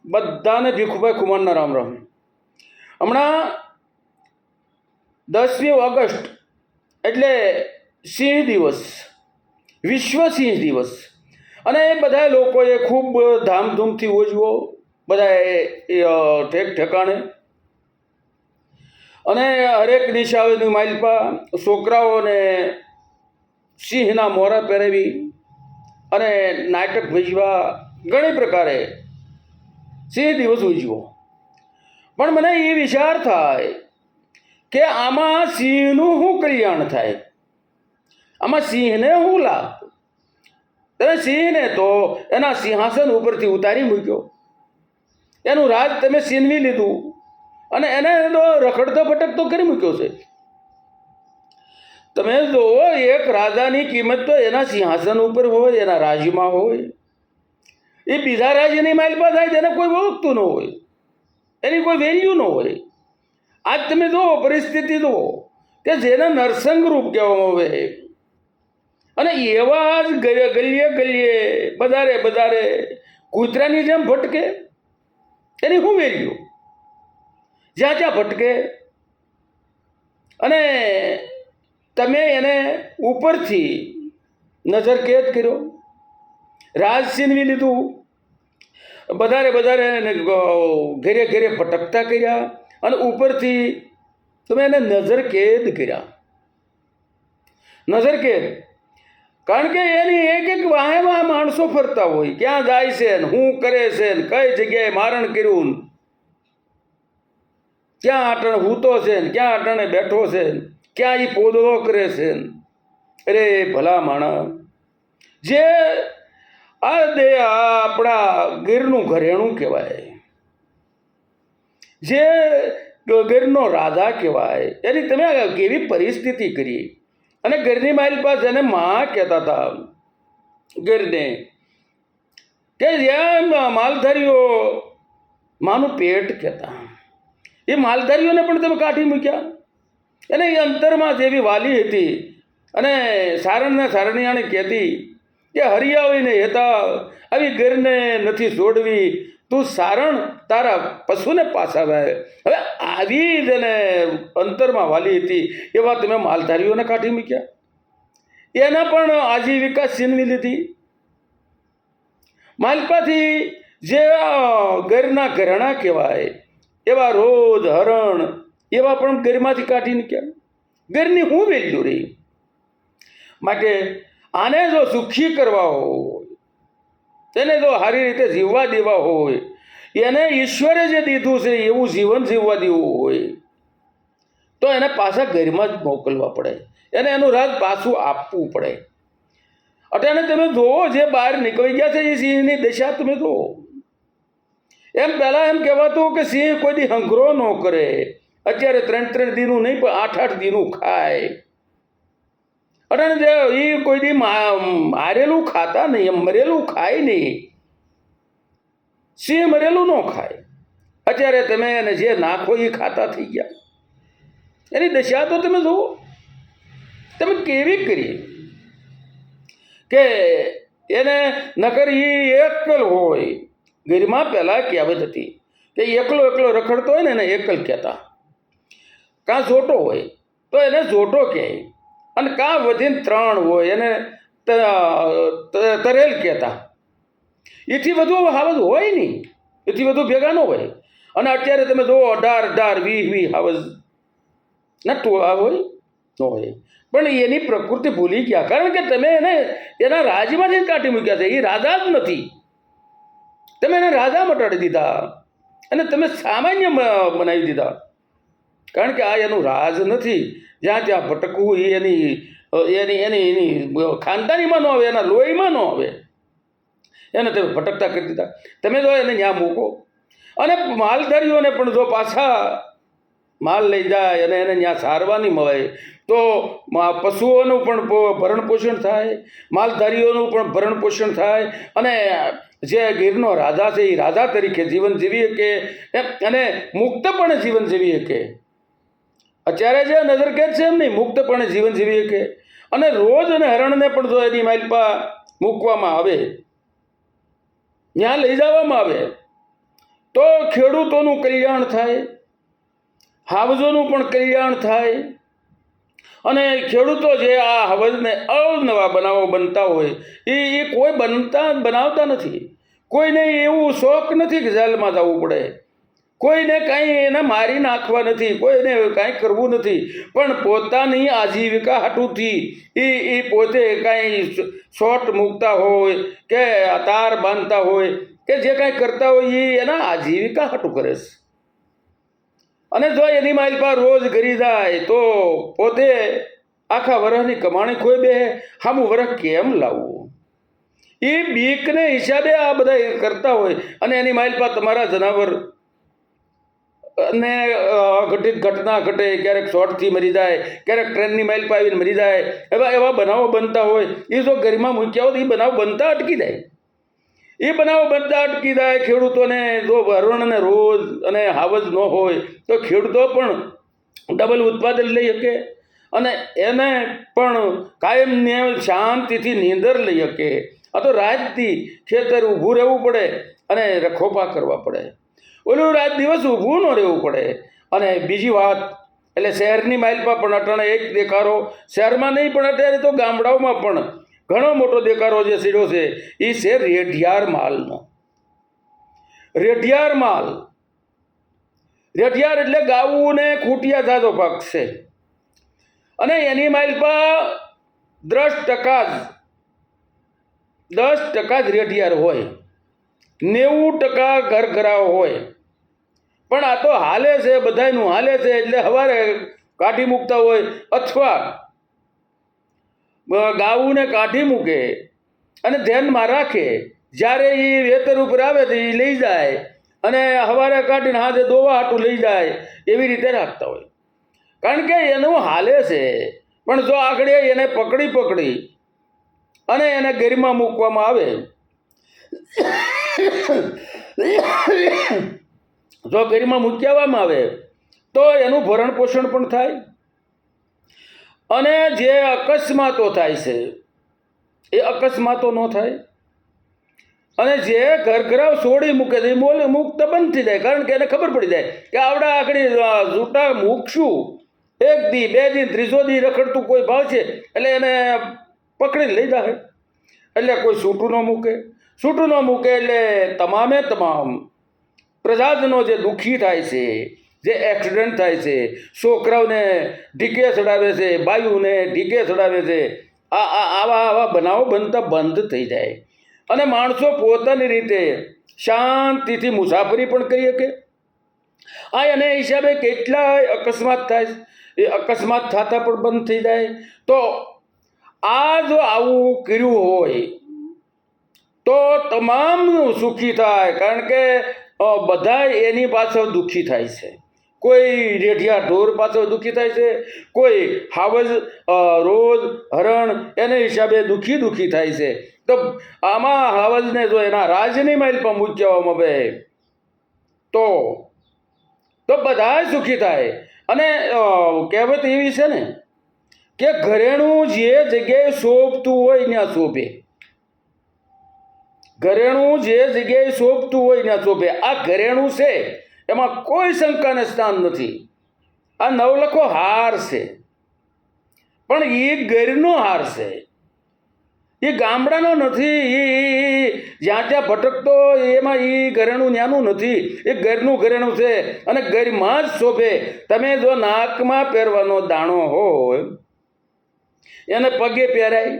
બધાને ભીખુભાઈ ખુમારના રામ રામ. હમણાં 10મી ઓગસ્ટ એટલે સિંહ દિવસ, વિશ્વ સિંહ દિવસ, અને એ બધા લોકોએ ખૂબ ધામધૂમથી ઉજવો, બધાએ ઠેક ઠેકાણે, અને હરેક દિશાઓની માલપા છોકરાઓને સિંહના મોરા પહેરાવી અને નાટક ભજવા, ઘણી પ્રકારે સિંહ દિવસ ઉજવો. પણ મને એ વિચાર થાય કે આમાં સિંહનું શું કલ્યાણ થાય, આમાં સિંહને શું લાભ? તમે સિંહને તો એના સિંહાસન ઉપરથી ઉતારી મૂક્યો, એનું રાજ તમે છીનવી લીધું અને એને તો રખડતો ભટકતો કરી મૂક્યો છે. તમે જુઓ, એક રાજાની કિંમત તો એના સિંહાસન ઉપર હોય, એના રાજ્યમાં હોય. એ બીજા રાજ્યની માલપા થાય તેને કોઈ ઓળખતું ન હોય, એની કોઈ વેલ્યુ ન હોય. આજ તમે જુઓ પરિસ્થિતિ જુઓ કે જેને નરસંગ રૂપ કહેવામાં આવે, અને એવા જ ગલીએ ગલીએ બધારે કૂતરાની જેમ ભટકે, એની શું વેલ્યુ? જ્યાં ત્યાં ભટકે, અને તમે એને ઉપરથી નજર કેદ કર્યો, રાજ છીનવી લીધું, બધારે ઘેરે ઘેરે ભટકતા કર્યા, અને ઉપરથી તમે એને નજર કેદ કર્યા. નજર કેદ, કારણ કે એની એક એક વાહેમાં માણસો ફરતા હોય, ક્યાં જાય છે ને શું કરે છે ને કઈ જગ્યાએ મારણ કર્યું, ક્યાં અટણે હૂતો છે ને ક્યાં અટણે બેઠો છે ને ક્યાં એ પોદળો કરે છે. અરે ભલા માણસ, જે આપણા ગીરનું ઘરેણું કહેવાય, જે ગીરનો રાજા કહેવાય, એની તમે કેવી પરિસ્થિતિ કરી. અને ગીરની માઇલ પાસે એને માં કહેતા હતા, ગીરને, કે જ્યાં માલધારીઓ માનું પેટ કહેતા, એ માલધારીઓને પણ તમે કાઢી મૂક્યા. એને એ અંતરમાં જેવી વાલી હતી, અને સારણને સારણિયાને કહેતી કે હરિયાવીને હેતા આવી ગીરને નથી છોડવી, તું સારણ તારા પશુને પાછાવે. હવે આવી જેને અંતરમાં વાલી હતી એવા તમે માલધારીઓને કાઢી મૂક્યા, એના પણ આજીવિકા છીનવી લીધી. માલપાથી જે ગીરના ઘરેણા કહેવાય એવા રોજ હરણ એવા પણ ગીરમાંથી કાઢી મૂક્યા. ગીરની શું વેલ્યુ રહી? માટે આને જો સુખી કરવા હોય, તેને જો સારી રીતે જીવવા દેવા હોય, એને ઈશ્વરે જે દીધું છે એવું જીવન જીવવા દેવું હોય, તો એને પાછા ઘરમાં જ મોકલવા પડે, એને એનું રાજ પાછું આપવું પડે. અટાણે તમે જુઓ, જે બહાર નીકળી ગયા છે એ સિંહની દશા તમે જુઓ. એમ પહેલાં એમ કહેવાતું કે સિંહ કોઈ દી હંગરો ન કરે, અત્યારે 3-3 દીનું નહીં પણ 8-8 દીનું ખાય. અટાણે જે એ કોઈ દી મારેલું ખાતા નહીં, એમ મરેલું ખાય નહીં. સિંહ મરેલું ન ખાય. અત્યારે તમે એને જે નાખો એ ખાતા થઈ ગયા. એની દશા તો તમે જુઓ, તમે કેવી કરી કે એને નકર એ એકલ હોય. ગીરમાં પહેલાં કહેવત હતી કે એકલો રખડતો હોય ને એને એકલ કહેતા, કાં જોટો હોય તો એને જોટો કહે, અને કાં વધીને 3 હોય એને તરેલ કહેતા. એથી વધુ હાવજ હોય નહીં, એથી વધુ ભેગા ન હોય. અને અત્યારે તમે જુઓ 18-18, 20-20 હાવજ ના ટોળા હોય ન હોય. પણ એની પ્રકૃતિ ભૂલી ગયા, કારણ કે તમે એને એના રાજ્યમાંથી જ કાઢી મૂક્યા છે. એ રાજા જ નથી, તમે એને રાજા મટાડી દીધા અને તમે સામાન્ય બનાવી દીધા. કારણ કે આ એનું રાજ નથી. જ્યાં ત્યાં ભટકવું એ એની ખાનદાનીમાં ન આવે, એના લોહીમાં ન આવે, એને તમે ભટકતા કરી દીધા. તમે જો એને ત્યાં મૂકો, અને માલધારીઓને પણ જો પાછા માલ લઈ જાય અને એને ત્યાં સારવાર નહીં મળે, તો પશુઓનું પણ ભરણ પોષણ થાય, માલધારીઓનું પણ ભરણ પોષણ થાય, અને જે ગીરનો રાજા છે એ રાજા તરીકે જીવન જીવી શકે, અને મુક્તપણે જીવન જીવી શકે. અત્યારે જે નજરકેદ છે એમ નહીં, મુક્તપણે જીવન જીવી શકે. અને રોજ અને હરણને પણ જો એની માલપા મૂકવામાં આવે, ત્યાં લઈ જવામાં આવે, તો ખેડૂતોનું કલ્યાણ થાય, હાવજોનું પણ કલ્યાણ થાય. અને ખેડૂતો જે આ હવજને અવનવા બનાવો બનતા હોય એ કોઈ બનાવતા નથી. કોઈને એવું શોખ નથી કે જેલમાં જવું પડે, કોઈને કાંઈ એને મારી નાખવા નથી, કોઈને કાંઈ કરવું નથી, પણ પોતાની આજીવિકા હાટુથી એ પોતે કાંઈ શોટ મૂકતા હોય કે તાર બાંધતા હોય કે જે કાંઈ કરતા હોય એ એના આજીવિકા હાટું કરે છે. અને જો એની મારી પાસે રોજ ઘરી જાય તો પોતે આખા વરસની કમાણી ખોઈ બે, સામું વરસ કેમ લાવવું? એ બીકને હિસાબે આ બધા કરતા હોય. અને એની મારી પાસે તમારા જનાવર અને ઘટિત ઘટના ઘટે, ક્યારેક શોર્ટથી મરી જાય, ક્યારેક ટ્રેનની માઇલ પર આવીને મરી જાય, એવા બનાવો બનતા હોય. એ જો ઘરમાં મૂક્યા હોય તો એ બનાવ બનતા અટકી જાય. એ બનાવો બનતા અટકી જાય. ખેડૂતોને જો હરણ અને રોજ અને હાવજ ન હોય તો ખેડૂતો પણ ડબલ ઉત્પાદન લઈ શકે અને એને પણ કાયમને શાંતિથી નીંદર લઈ શકે. આ તો રાતથી ખેતર ઊભું રહેવું પડે અને રખોપા કરવા પડે, ઓલું રાત દિવસ ઊભું ન રહેવું પડે. અને બીજી વાત એટલે શહેરની માઇલમાં પણ અટાણે એક દેખારો, શહેરમાં નહીં પણ અત્યારે તો ગામડાઓમાં પણ ઘણો મોટો દેખારો જે સીડ્યો છે એ છે રેઢિયાર માલનો. રેઢિયાર માલ, રેઢિયાર એટલે ગાવું ને ખૂટિયા જાતો પાક છે. અને એની માઇલમાં 10% જ રેઢિયાર હોય, 90% ઘરઘરાવ હોય. પણ આ તો હાલે છે, બધાયનું હાલે છે. એટલે સવારે કાઢી મૂકતા હોય અથવા ગાવુંને કાઢી મૂકે અને ધ્યાનમાં રાખે. જ્યારે એ વેતર ઉપર આવે તો એ લઈ જાય અને સવારે કાઢીને હાથે દોવા હાટું લઈ જાય, એવી રીતે રાખતા હોય. કારણ કે એનું હાલે છે. પણ જો આગળ એને પકડી અને એને ગરીમાં મૂકવામાં આવે, જો ગરીમાં મૂકવામાં આવે તો એનું ભરણ પોષણ પણ થાય. અને જે અકસ્માતો થાય છે એ અકસ્માતો ન થાય. અને જે ઘરઘરાવ છોડી મૂકે છે એ મુકતા બંધ થઈ જાય. કારણ કે એને ખબર પડી જાય કે આવડા આગળ જૂટા મૂકશું, 1 દી 2 દી 3જો દી રખડતું કોઈ ભાવ છે એટલે એને પકડીને લઈ જાય. એટલે કોઈ છૂટું ન મૂકે એટલે તમામે તમામ પ્રજાજનો જે દુઃખી થાય છે, જે એક્સિડન્ટ થાય છે, છોકરાઓને ઢીકે ચડાવે છે, બાયુને ઢીકે ચડાવે છે, આવા બનાવો બનતા બંધ થઈ જાય. અને માણસો પોતાની રીતે શાંતિથી મુસાફરી પણ કરી શકે. એને હિસાબે કેટલાય અકસ્માત થાય, એ અકસ્માત થતા પણ બંધ થઈ જાય. તો આ જો આવું કર્યું હોય તો તમામ સુખી થાય. કારણ કે બધા એની પાછળ દુઃખી થાય છે. કોઈ રેઢિયા ઢોર પાછળ દુઃખી થાય છે, કોઈ હાવજ રોજ હરણ એને હિસાબે દુઃખી થાય છે. તો આમાં હાવજને જો એના રાજની માઇલ પર મૂકવામાં આવે તો બધા સુખી થાય. અને કહેવત એવી છે ને કે ઘરેણું જે જગ્યાએ શોભતું હોય ત્યાં શોભે, ઘરેણું જે જગ્યાએ શોભતું હોય ત્યાં શોભે. આ ઘરેણું છે એમાં કોઈ શંકાને સ્થાન નથી. આ નવલખો હાર છે, પણ એ ઘરનો હાર છે, એ ગામડાનો નથી. એ જ્યાં ત્યાં ભટકતો એમાં એ ઘરેણું ન્યાનું નથી, એ ઘરનું ઘરેણું છે અને ઘરમાં જ શોભે. તમે જો નાકમાં પહેરવાનો દાણો હોય એને પગે પહેરાય,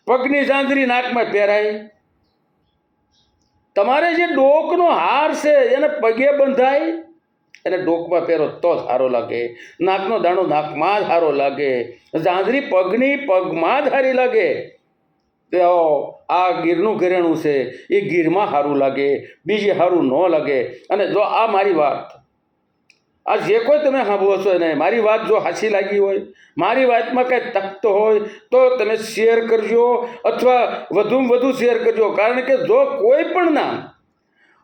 પગની સાંજરી નાકમાં પહેરાય. તમારે જે ડોકનો હાર છે એને પગે બંધાય, એને ડોકમાં પહેરો તો જ સારો લાગે. નાકનો દાણો નાકમાં જ સારો લાગે, ઝાંઝરી પગની પગમાં જ સારી લાગે. આ ગીરનું ઘરેણું છે એ ગીરમાં સારું લાગે, બીજે સારું ન લાગે. અને જો આ મારી વાત, આ જે કોઈ તમે સાંભળો છો એને મારી વાત જો હાચી લાગી હોય, મારી વાતમાં કંઈ તકતો હોય તો તમે શેર કરજો અથવા વધુમાં વધુ શેર કરજો. કારણ કે જો કોઈ પણ ના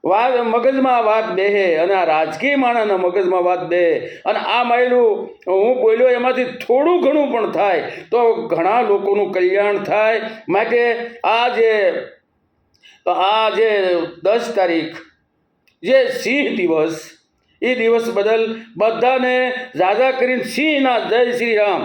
વાત મગજમાં વાત બેહે અને આ રાજકીય માણસના મગજમાં વાત બેહે અને આ માયલું હું બોલ્યો એમાંથી થોડું ઘણું પણ થાય તો ઘણા લોકોનું કલ્યાણ થાય. માટે આ જે 10 તારીખ જે સિંહ દિવસ એ દિવસ બદલ બધાને ઝાઝા કરીને સિંહના જય શ્રી રામ.